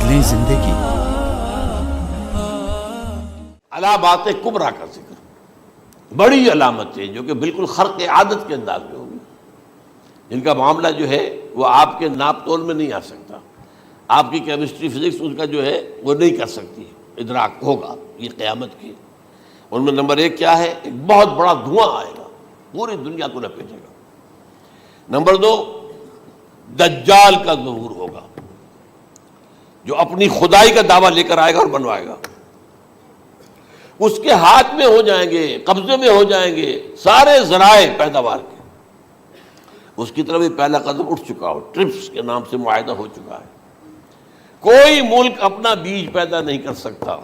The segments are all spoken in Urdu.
شکلیں زندگی. علامات کبریٰ کا ذکر، بڑی علامتیں جو کہ بالکل خرق عادت کے انداز میں ہوگی، جن کا معاملہ جو ہے وہ آپ کے ناپ تول میں نہیں آ سکتا، آپ کی کیمسٹری فزکس ان کا جو ہے وہ نہیں کر سکتی، ادراک ہوگا یہ قیامت کی. ان میں نمبر ایک کیا ہے؟ ایک بہت بڑا دھواں آئے گا، پوری دنیا کو لپیٹے گا. نمبر دو، دجال کا ظہور ہوگا جو اپنی خدائی کا دعویٰ لے کر آئے گا اور بنوائے گا. اس کے ہاتھ میں ہو جائیں گے، قبضے میں ہو جائیں گے سارے ذرائع پیداوار کے. اس کی طرف پہلا قدم اٹھ چکا ہو، ٹرپس کے نام سے معاہدہ ہو چکا ہے. کوئی ملک اپنا بیج پیدا نہیں کر سکتا.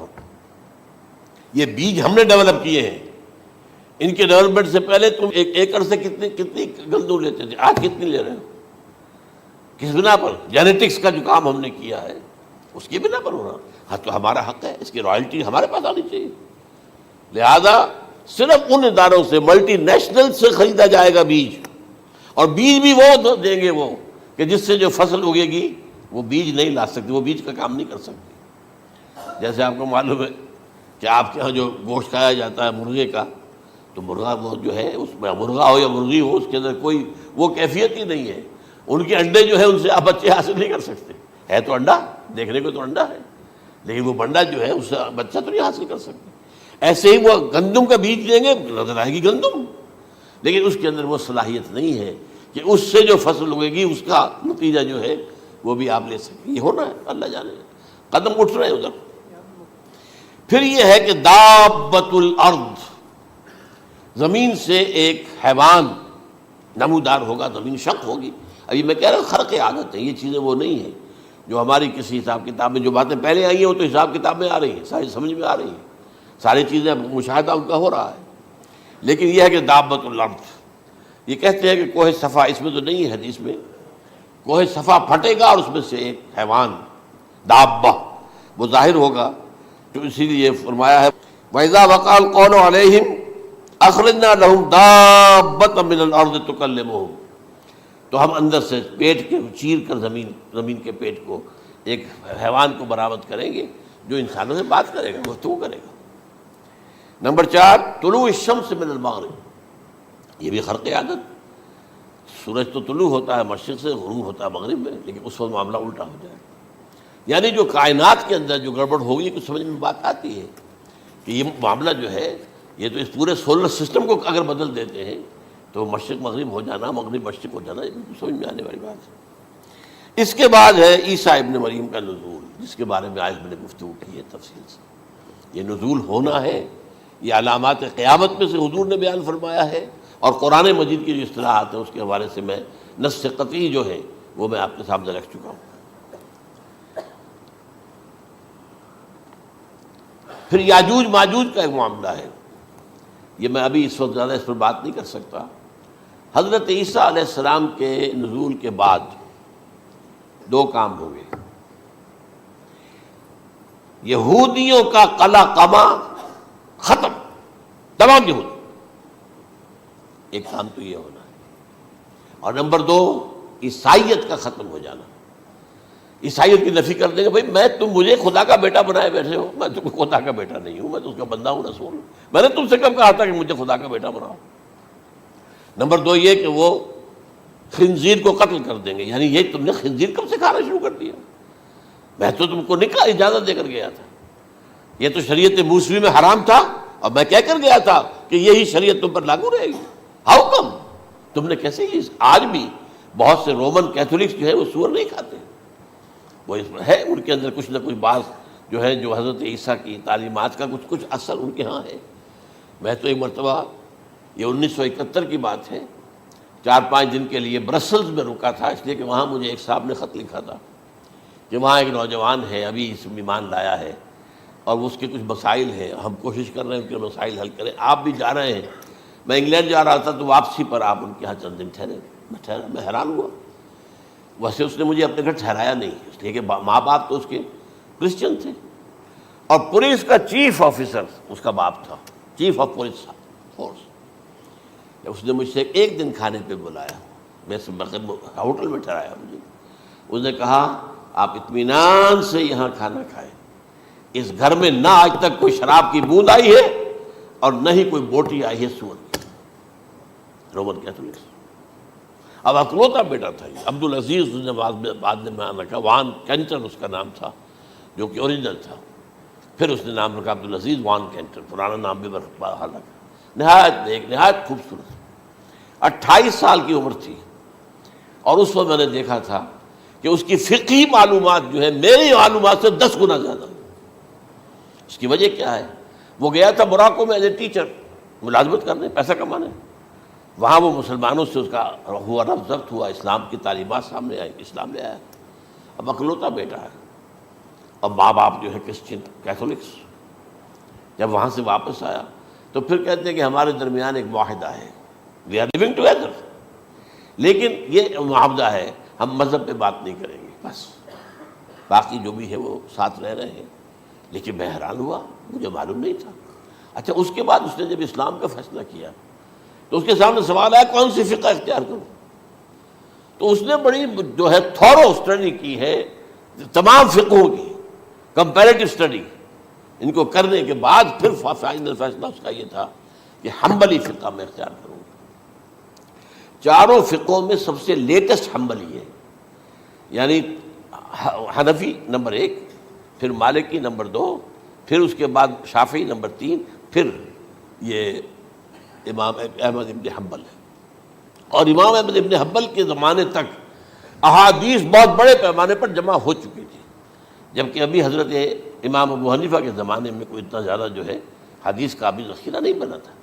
یہ بیج ہم نے ڈیولپ کیے ہیں. ان کے ڈیولپمنٹ سے پہلے تم ایک ایکڑ سے کتنی گندم لیتے تھے، آج کتنی لے رہے ہو؟ کس بنا پر؟ جینیٹکس کا جو کام ہم نے کیا ہے اس کی بنا پر ہو رہا. ہاں تو ہمارا حق ہے، اس کی رائلٹی ہمارے پاس آنی چاہیے. لہذا صرف ان اداروں سے، ملٹی نیشنل سے خریدا جائے گا بیج، اور بیج بھی وہ دیں گے وہ کہ جس سے جو فصل اگے گی وہ بیج نہیں لا سکتی، وہ بیج کا کام نہیں کر سکتی. جیسے آپ کو معلوم ہے کہ آپ کے ہاں جو گوشت کھایا جاتا ہے مرغے کا، تو مرغا وہ جو ہے اس میں مرغا ہو یا مرغی ہو، اس کے اندر کوئی وہ کیفیت ہی نہیں ہے. ان کے انڈے جو ہے ان سے آپ بچے حاصل نہیں کر سکتے. ہے تو انڈا، دیکھنے کو تو انڈا ہے، لیکن وہ بنڈا جو ہے اس سے بچہ تو نہیں حاصل کر سکتے. ایسے ہی وہ گندم کا بیج لیں گے، نظر آئے گی گندم، لیکن اس کے اندر وہ صلاحیت نہیں ہے کہ اس سے جو فصل اگے گی اس کا نتیجہ جو ہے وہ بھی آپ لے سکیں. یہ ہونا ہے، اللہ جانے. قدم اٹھ رہے ہیں ادھر. پھر یہ ہے کہ دابۃ الارض، زمین سے ایک حیوان نمودار ہوگا، زمین شق ہوگی. ابھی میں کہہ رہا ہوں خرق عادت ہے، یہ چیزیں وہ نہیں ہیں جو ہماری کسی حساب کتاب میں جو باتیں پہلے آئی ہیں وہ تو حساب کتاب میں آ رہی ہیں، ساری سمجھ میں آ رہی ہیں، ساری چیزیں مشاہدہ ان کا ہو رہا ہے. لیکن یہ ہے کہ دابۃ الارض، یہ کہتے ہیں کہ کوہ صفا، اس میں تو نہیں ہے حدیث میں، کوہ صفا پھٹے گا اور اس میں سے ایک حیوان دابہ وہ ظاہر ہوگا. تو اسی لیے فرمایا ہے وَإِذَا وَقَعَ الْقَوْلُ عَلَيْهِمْ أَخْرَجْنَا لَهُمْ دَابَّةً مِّنَ الْأَرْضِ تُكَلِّمُهُمْ. تو ہم اندر سے پیٹ کے چیر کر زمین کے پیٹ کو ایک حیوان کو برآمد کریں گے جو انسانوں سے بات کرے گا، گفتگو کرے گا. نمبر 4، طلوع الشمس من المغرب، یہ بھی خرق عادت. سورج تو طلوع ہوتا ہے مشرق سے، غروب ہوتا ہے مغرب میں، لیکن اس وقت معاملہ الٹا ہو جائے. یعنی جو کائنات کے اندر جو گڑبڑ ہوگی کچھ سمجھ میں بات آتی ہے کہ یہ معاملہ جو ہے یہ تو اس پورے سولر سسٹم کو اگر بدل دیتے ہیں تو مشرق مغرب ہو جانا، مغرب مشرق ہو جانا، یہ سمجھ میں آنے والی بات ہے. اس کے بعد ہے عیسیٰ ابن مریم کا نزول، جس کے بارے میں آج میں نے گفتگو کی ہے تفصیل سے. یہ نزول ہونا ہے، یہ علامات قیامت میں سے حضور نے بیان فرمایا ہے، اور قرآن مجید کی جو اصطلاحات ہیں اس کے حوالے سے میں نص قطعی جو ہے وہ میں آپ کے سامنے رکھ چکا ہوں. پھر یاجوج ماجوج کا ایک معاملہ ہے، یہ میں ابھی اس وقت زیادہ اس پر بات نہیں کر سکتا. حضرت عیسیٰ علیہ السلام کے نزول کے بعد دو کام ہوں گے. یہودیوں کا قلع قمع ختم، تمام یہود، ایک کام تو یہ ہونا ہے. اور نمبر 2، عیسائیت کا ختم ہو جانا. عیسائیت کی نفی کر دیں گے، بھائی تم مجھے خدا کا بیٹا بنائے بیٹھے ہو، میں تم خدا کا بیٹا نہیں ہوں، میں تو اس کا بندہ ہوں، رسول ہوں. میں نے تم سے کب کہا تھا کہ مجھے خدا کا بیٹا بناؤ. نمبر 2 یہ کہ وہ خنزیر کو قتل کر دیں گے. یعنی یہ تم نے خنزیر کب سے کھانا شروع کر دیا؟ میں تو تم کو نکاح اجازت دے کر گیا تھا، یہ تو شریعت موسوی میں حرام تھا، اور میں کہہ کر گیا تھا کہ یہی شریعت تم پر لاگو رہے گی. ہاؤ کم تم نے کیسے یہ؟ آج بھی بہت سے رومن کیتھولکس جو ہے وہ سور نہیں کھاتے، وہ اس میں ہے ان کے اندر کچھ نہ کچھ بات جو ہے جو حضرت عیسیٰ کی تعلیمات کا کچھ اثر ان کے ہاں ہے. میں تو ایک مرتبہ، یہ 1971 کی بات ہے، 4-5 دن کے لیے برسلز میں رکا تھا، اس لیے کہ وہاں مجھے ایک صاحب نے خط لکھا تھا کہ وہاں ایک نوجوان ہے ابھی اس میں ایمان لایا ہے اور اس کے کچھ مسائل ہیں، ہم کوشش کر رہے ہیں ان کے مسائل حل کریں، آپ بھی جا رہے ہیں. میں انگلینڈ جا رہا تھا تو واپسی پر آپ ان کے یہاں چند دن ٹھہرے. میں حیران ہوا. ویسے اس نے مجھے اپنے گھر ٹھہرایا نہیں، اس لیے کہ ماں باپ تو اس کے کرسچن تھے، اور پولیس کا چیف آفیسر اس کا باپ تھا، چیف آف پولیس فورس. اس نے مجھ سے ایک دن کھانے پہ بلایا، میں ہوٹل میں ٹھہرایا مجھے. اس نے کہا آپ اطمینان سے یہاں کھانا کھائیں، اس گھر میں نہ آج تک کوئی شراب کی بوند آئی ہے اور نہ ہی کوئی بوٹی آئی ہے سور کی۔ Roman Catholics. اب اکلوتا بیٹا تھا یہ عبدالعزیز، اس نے بعد میں نام رکھا، وان کینٹر اس کا نام تھا جو کہ اوریجنل تھا، پھر اس نے نام رکھا عبدالعزیز وان کینٹر، پرانا نام بھی حالانکہ نہایت نیک، نہایت خوبصورت۔ 28 سال کی عمر تھی، اور اس وقت میں نے دیکھا تھا کہ اس کی فقہی معلومات جو ہے میری معلومات سے 10 گنا زیادہ۔ اس کی وجہ کیا ہے؟ وہ گیا تھا موراکو میں ایز اے ٹیچر ملازمت کرنے، پیسہ کمانے، وہاں وہ مسلمانوں سے اس کا ہوا رفع ضبط ہوا، اسلام کی تعلیمات سامنے آئی، اسلام لے آیا۔ اب اکلوتا بیٹا ہے، اب ماں باپ جو ہے کرسچن کیتھولکس۔ جب وہاں سے واپس آیا تو پھر کہتے ہیں کہ ہمارے درمیان ایک معاہدہ ہے، وی آر لیونگ ٹوگیدر، لیکن یہ معاہدہ ہے ہم مذہب پہ بات نہیں کریں گے، بس باقی جو بھی ہے وہ ساتھ رہ رہے ہیں۔ لیکن میں حیران ہوا، مجھے معلوم نہیں تھا۔ اچھا، اس کے بعد اس نے جب اسلام کا فیصلہ کیا تو اس کے سامنے سوال آیا کون سی فقہ اختیار کروں؟ تو اس نے بڑی جو ہے تھورو اسٹڈی کی ہے تمام فقہوں کی، کمپیریٹو اسٹڈی، ان کو کرنے کے بعد پھر فائنل فیصلہ اس کا یہ تھا کہ حنبلی فقہ میں اختیار کروں۔ چاروں فقہوں میں سب سے لیٹسٹ حنبلی ہے، یعنی حنفی نمبر 1، پھر مالکی نمبر 2، پھر اس کے بعد شافعی نمبر 3، پھر یہ امام احمد ابن حنبل ہے۔ اور امام احمد ابن حنبل کے زمانے تک احادیث بہت بڑے پیمانے پر جمع ہو چکی تھی، جبکہ ابھی حضرت امام ابو حنیفہ کے زمانے میں کوئی اتنا زیادہ جو ہے حدیث کا بھی ذخیرہ نہیں بنا تھا۔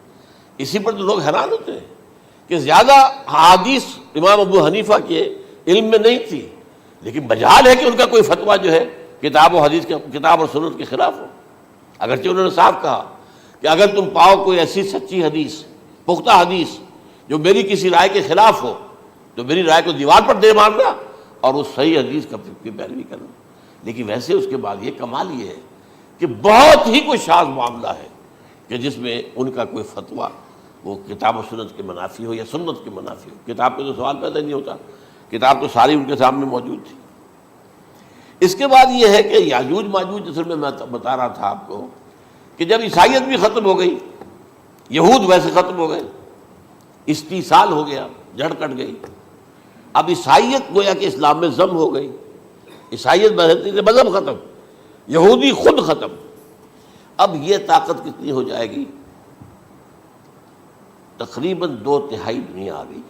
اسی پر تو لوگ حیران ہوتے ہیں کہ زیادہ حدیث امام ابو حنیفہ کے علم میں نہیں تھی، لیکن مجال ہے کہ ان کا کوئی فتویٰ جو ہے کتاب و حدیث کے، کتاب اور سنت کے خلاف ہو۔ اگرچہ انہوں نے صاف کہا کہ اگر تم پاؤ کوئی ایسی سچی حدیث، پختہ حدیث جو میری کسی رائے کے خلاف ہو تو میری رائے کو دیوار پر دے مارنا اور اس صحیح حدیث کی پیروی کرنا۔ لیکن ویسے اس کے بعد یہ کمال یہ ہے کہ بہت ہی کوئی شاذ معاملہ ہے کہ جس میں ان کا کوئی فتویٰ وہ کتاب و سنت کے منافی ہو یا سنت کے منافی ہو۔ کتاب پہ تو سوال پیدا نہیں ہوتا، کتاب تو ساری ان کے سامنے موجود تھی۔ اس کے بعد یہ ہے کہ یاجوج ماجوج، جس میں بتا رہا تھا آپ کو کہ جب عیسائیت بھی ختم ہو گئی، یہود ویسے ختم ہو گئے، استیصال ہو گیا، جڑ کٹ گئی، اب عیسائیت گویا کہ اسلام میں ضم ہو گئی، عیسائیت مذہب ختم، یہودی خود ختم۔ اب یہ طاقت کتنی ہو جائے گی؟ تقریباً 2/3 دنیا آ گئی،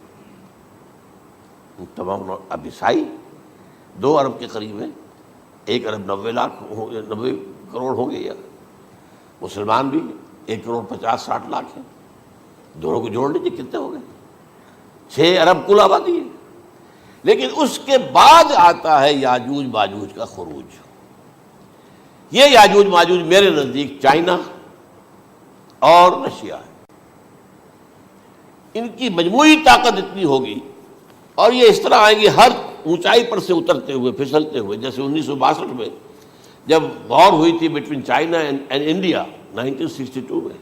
تمام اب عیسائی 2 ارب کے قریب ہیں، 1 ارب 90 کروڑ ہوں گے، یا مسلمان بھی 1 کروڑ 50-60 لاکھ ہیں، دونوں کو جوڑ لیجیے کتنے ہو گئے؟ 6 ارب کل آبادی ہے۔ لیکن اس کے بعد آتا ہے یاجوج ماجوج کا خروج۔ یہ یاجوج ماجوج میرے نزدیک چائنا اور رشیا ہے، ان کی مجموعی طاقت اتنی ہوگی، اور یہ اس طرح آئیں گے ہر اونچائی پر سے اترتے ہوئے، پھسلتے ہوئے، جیسے 1962 میں جب وار ہوئی تھی بٹوین چائنا اینڈ انڈیا 1962 میں،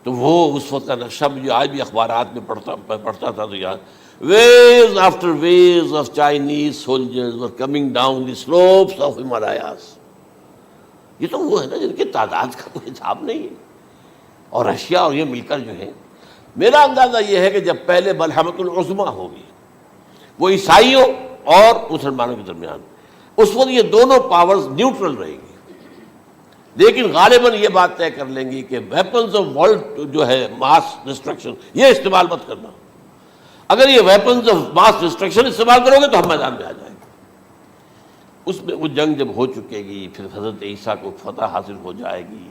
تو وہ اس وقت کا نقشہ مجھے آج بھی اخبارات میں پڑھتا تھا تو یاد، waves after waves of Chinese soldiers were coming down the slopes of Himalayas۔ یہ تو وہ ہے نا جن کی تعداد کا کوئی حساب نہیں ہے، اور رشیا اور یہ مل کر جو ہے، میرا اندازہ یہ ہے کہ جب پہلے ملحمۃ العظمیٰ ہوگی وہ عیسائیوں اور مسلمانوں کے درمیان، اس وقت یہ دونوں پاورز نیوٹرل رہیں گی، لیکن غالباً یہ بات طے کر لیں گی کہ ویپنز آف ورلڈ جو ہے ماس ڈسٹرکشن، یہ استعمال مت کرنا، اگر یہ ویپنز آف ماس ڈسٹرکشن استعمال کرو گے تو ہم میدان میں آ جائیں گے۔ اس میں وہ جنگ جب ہو چکے گی، پھر حضرت عیسیٰ کو فتح حاصل ہو جائے گی،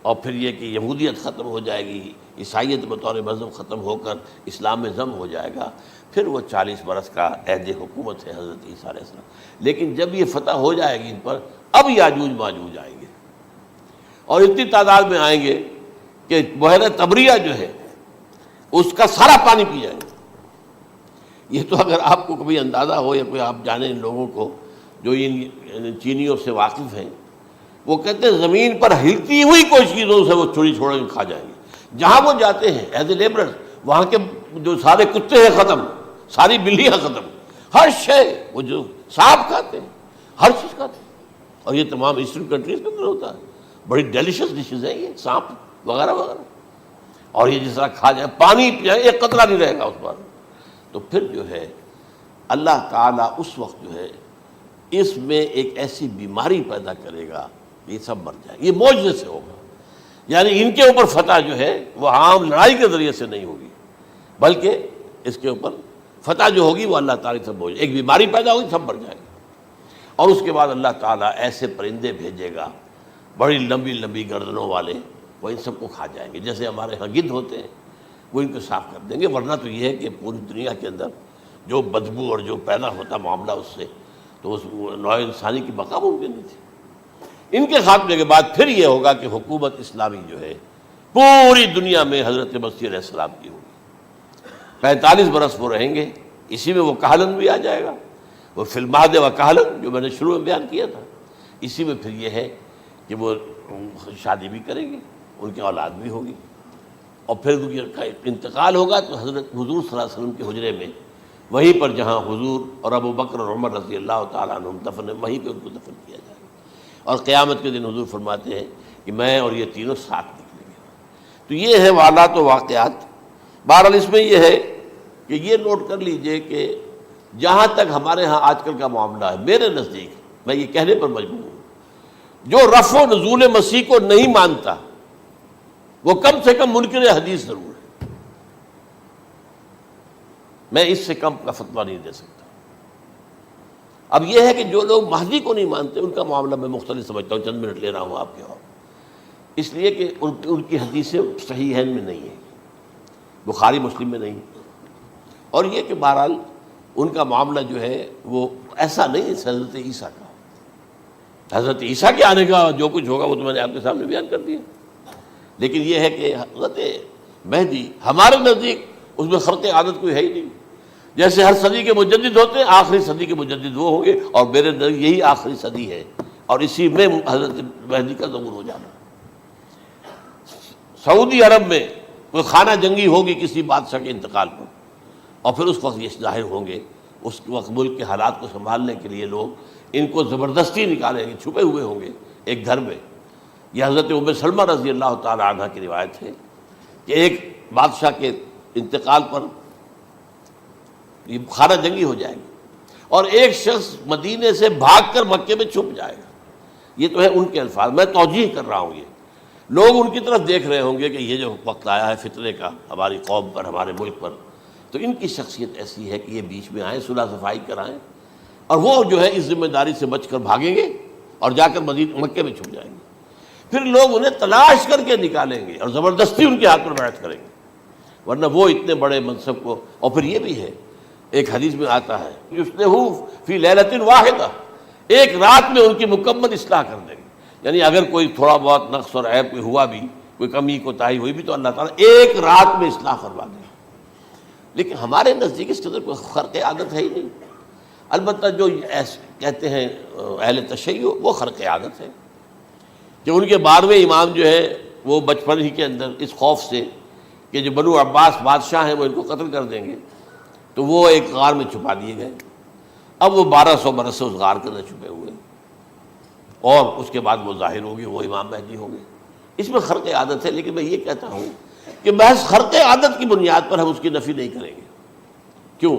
اور پھر یہ کہ یہودیت ختم ہو جائے گی، عیسائیت بطور مذہب ختم ہو کر اسلام میں ضم ہو جائے گا، پھر وہ 40 برس کا عہد حکومت ہے حضرت عیسیٰ علیہ السلام۔ لیکن جب یہ فتح ہو جائے گی ان پر، اب یاجوج ماجوج آئیں گے، اور اتنی تعداد میں آئیں گے کہ بحیرہ طبریہ جو ہے اس کا سارا پانی پی جائیں گے۔ یہ تو اگر آپ کو کبھی اندازہ ہو یا کوئی آپ جانیں ان لوگوں کو جو ان چینیوں سے واقف ہیں، وہ کہتے ہیں زمین پر ہلتی ہوئی کوئی چیزوں سے وہ چھوڑی چھوڑ کے کھا جائیں گے۔ جہاں وہ جاتے ہیں ایز اے لیبرر، وہاں کے جو سارے کتے ہیں ختم، ساری بلیاں ختم، ہر شے، وہ جو سانپ کھاتے ہیں، ہر چیز کھاتے ہیں، اور یہ تمام ایسٹرن کنٹریز کے اندر ہوتا ہے، بڑی ڈیلیشس ڈشز ہیں یہ، سانپ وغیرہ وغیرہ، اور یہ جس طرح کھا جائے، پانی پیا ایک قطرہ نہیں رہے گا اس پر. تو پھر جو ہے اللہ تعالیٰ اس وقت جو ہے اس میں ایک ایسی بیماری پیدا کرے گا کہ یہ سب مر جائیں. یہ معجزے سے ہوگا، یعنی ان کے اوپر فتح جو ہے وہ عام لڑائی کے ذریعے سے نہیں ہوگی، بلکہ اس کے اوپر فتح جو ہوگی وہ اللہ تعالیٰ سے بوجھ، ایک بیماری پیدا ہوگی سب مر جائے گا. اور اس کے بعد اللہ تعالیٰ ایسے پرندے بھیجے گا بڑی لمبی لمبی گردنوں والے، وہ ان سب کو کھا جائیں گے. جیسے ہمارے ہاں گدھ ہوتے ہیں وہ ان کو صاف کر دیں گے. ورنہ تو یہ ہے کہ پوری دنیا کے اندر جو بدبو اور جو پیدا ہوتا معاملہ اس سے، تو اس نوع انسانی کی بقا ممکن نہیں تھی. ان کے خاتمے کے بعد پھر یہ ہوگا کہ حکومت اسلامی جو ہے پوری دنیا میں حضرت مسیح علیہ السلام کی ہوگی. 45 برس وہ رہیں گے، اسی میں وہ کہلن بھی آ جائے گا، وہ فی المہد و کہلن جو میں نے شروع میں بیان کیا تھا. اسی میں پھر یہ ہے کہ وہ شادی بھی کریں گے، ان کی اولاد بھی ہوگی، اور پھر ان کا انتقال ہوگا تو حضرت حضور صلی اللہ علیہ وسلم کے حجرے میں، وہیں پر جہاں حضور اور ابو بکر اور عمر رضی اللہ تعالیٰ عنہم دفن ہیں، وہیں پہ ان کو دفن کیا جائے گا. اور قیامت کے دن حضور فرماتے ہیں کہ میں اور یہ تینوں ساتھ نکلیں گے. تو یہ ہے حالات و واقعات. بہرحال اس میں یہ ہے کہ یہ نوٹ کر لیجئے کہ جہاں تک ہمارے ہاں آج کل کا معاملہ ہے، میرے نزدیک میں یہ کہنے پر مجبور ہوں، جو رفع و نزول مسیح کو نہیں مانتا وہ کم سے کم منکر حدیث ضرور ہے. میں اس سے کم کا فتویٰ نہیں دے سکتا. اب یہ ہے کہ جو لوگ مہدی کو نہیں مانتے ان کا معاملہ میں مختلف سمجھتا ہوں. چند منٹ لے رہا ہوں آپ کے، اور اس لیے کہ ان کی حدیثیں صحیحین میں نہیں ہیں، بخاری مسلم میں نہیں. اور یہ کہ بہرحال ان کا معاملہ جو ہے وہ ایسا نہیں ہے حضرت عیسیٰ کا. حضرت عیسیٰ کے آنے کا جو کچھ ہوگا وہ تو میں نے آپ کے سامنے بیان کر دیا. لیکن یہ ہے کہ حضرت مہدی ہمارے نزدیک اس میں خرق عادت کوئی ہے ہی نہیں. جیسے ہر صدی کے مجدد ہوتے ہیں، آخری صدی کے مجدد وہ ہوں گے، اور میرے نزدیک یہی آخری صدی ہے، اور اسی میں حضرت مہدی کا ظہور ہو جانا. سعودی عرب میں کوئی خانہ جنگی ہوگی کسی بادشاہ کے انتقال پر، اور پھر اس وقت یہ ظاہر ہوں گے. اس وقت ملک کے حالات کو سنبھالنے کے لیے لوگ ان کو زبردستی نکالیں گے، چھپے ہوئے ہوں گے ایک گھر میں. یہ حضرت ام سلمہ رضی اللہ تعالی عنہ کی روایت ہے کہ ایک بادشاہ کے انتقال پر یہ خانہ جنگی ہو جائے گی، اور ایک شخص مدینے سے بھاگ کر مکے میں چھپ جائے گا. یہ تو ہے ان کے الفاظ، میں توجیہ کر رہا ہوں. یہ لوگ ان کی طرف دیکھ رہے ہوں گے کہ یہ جو وقت آیا ہے فتنے کا ہماری قوم پر، ہمارے ملک پر، تو ان کی شخصیت ایسی ہے کہ یہ بیچ میں آئیں، صلح صفائی کرائیں، اور وہ جو ہے اس ذمہ داری سے بچ کر بھاگیں گے اور جا کر مکے میں چھپ جائیں گے. پھر لوگ انہیں تلاش کر کے نکالیں گے اور زبردستی ان کے ہاتھ پر بیعت کریں گے، ورنہ وہ اتنے بڑے منصب کو. اور پھر یہ بھی ہے، ایک حدیث میں آتا ہے یصلحو فی لیلۃ واحدہ، ایک رات میں ان کی مکمل اصلاح کر دیں گے. یعنی اگر کوئی تھوڑا بہت نقص اور عیب کوئی ہوا بھی، کوئی کمی کوتاہی ہوئی بھی، تو اللہ تعالیٰ ایک رات میں اصلاح کروا دیں. لیکن ہمارے نزدیک اس قدر کوئی خرق عادت ہے ہی نہیں. البتہ جو کہتے ہیں اہل تشیع، وہ خرق عادت ہے کہ ان کے 12ویں امام جو ہے وہ بچپن ہی کے اندر اس خوف سے کہ جو بنو عباس بادشاہ ہیں وہ ان کو قتل کر دیں گے، تو وہ ایک غار میں چھپا دیے گئے. اب وہ 1200 برس سے اس غار کے اندر چھپے ہوئے، اور اس کے بعد وہ ظاہر ہوگی، وہ امام مہدی ہوں گے. اس میں خرق عادت ہے. لیکن میں یہ کہتا ہوں کہ محض خرق عادت کی بنیاد پر ہم اس کی نفی نہیں کریں گے. کیوں؟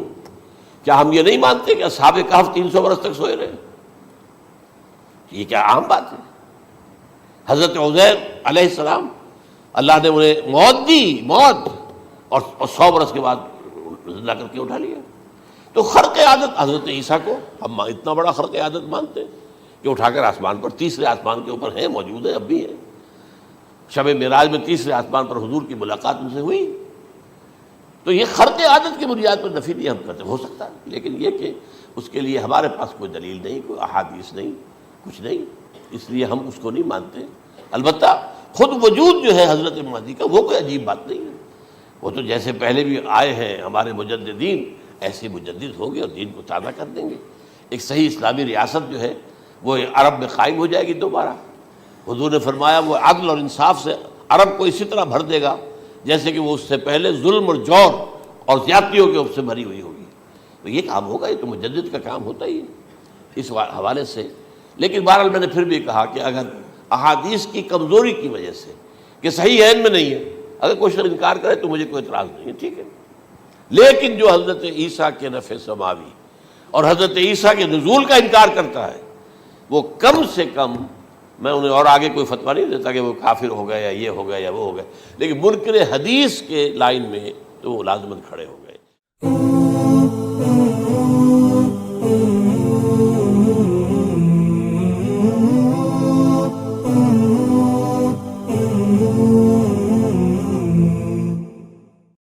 کیا ہم یہ نہیں مانتے کہ اصحاب کہف 300 برس تک سوئے رہے؟ یہ کیا عام بات ہے؟ حضرت عزیر علیہ السلام اللہ نے انہیں موت دی، موت، اور 100 برس کے بعد زندہ کر کے اٹھا لیا. تو خرق عادت حضرت عیسیٰ کو ہم اتنا بڑا خرق عادت مانتے ہیں کہ اٹھا کر آسمان پر، تیسرے آسمان کے اوپر ہیں، موجود ہیں، اب بھی ہیں. شب معراج میں تیسرے آسمان پر حضور کی ملاقات ان سے ہوئی. تو یہ خرق عادت کی بنیاد پر نفی نہیں ہم کرتے. ہو سکتا ہے، لیکن یہ کہ اس کے لیے ہمارے پاس کوئی دلیل نہیں، کوئی احادیث نہیں، کچھ نہیں، اس لیے ہم اس کو نہیں مانتے. البتہ خود وجود جو ہے حضرت مہدی کا وہ کوئی عجیب بات نہیں ہے. وہ تو جیسے پہلے بھی آئے ہیں ہمارے مجددین، ایسے مجدد ہوں گے اور دین کو تازہ کر دیں گے. ایک صحیح اسلامی ریاست جو ہے وہ عرب میں قائم ہو جائے گی دوبارہ. حضور نے فرمایا وہ عدل اور انصاف سے عرب کو اسی طرح بھر دے گا جیسے کہ وہ اس سے پہلے ظلم اور جور اور زیادتیوں کے سے بھری ہوئی ہوگی. تو یہ کام ہوگا، یہ تو مجدد کا کام ہوتا ہی ہے. اس حوالے سے. لیکن بہرحال میں نے پھر بھی کہا کہ اگر احادیث کی کمزوری کی وجہ سے کہ صحیح عین میں نہیں ہے، اگر کوئی شخص انکار کرے تو مجھے کوئی اعتراض نہیں ہے، ٹھیک ہے. لیکن جو حضرت عیسیٰ کے نفع سماوی اور حضرت عیسیٰ کے نزول کا انکار کرتا ہے، وہ کم سے کم، میں انہیں اور آگے کوئی فتویٰ نہیں دیتا کہ وہ کافر ہو گئے یا یہ ہو گیا یا وہ ہو گیا، لیکن منکر حدیث کے لائن میں تو وہ لازماً کھڑے ہو گئے.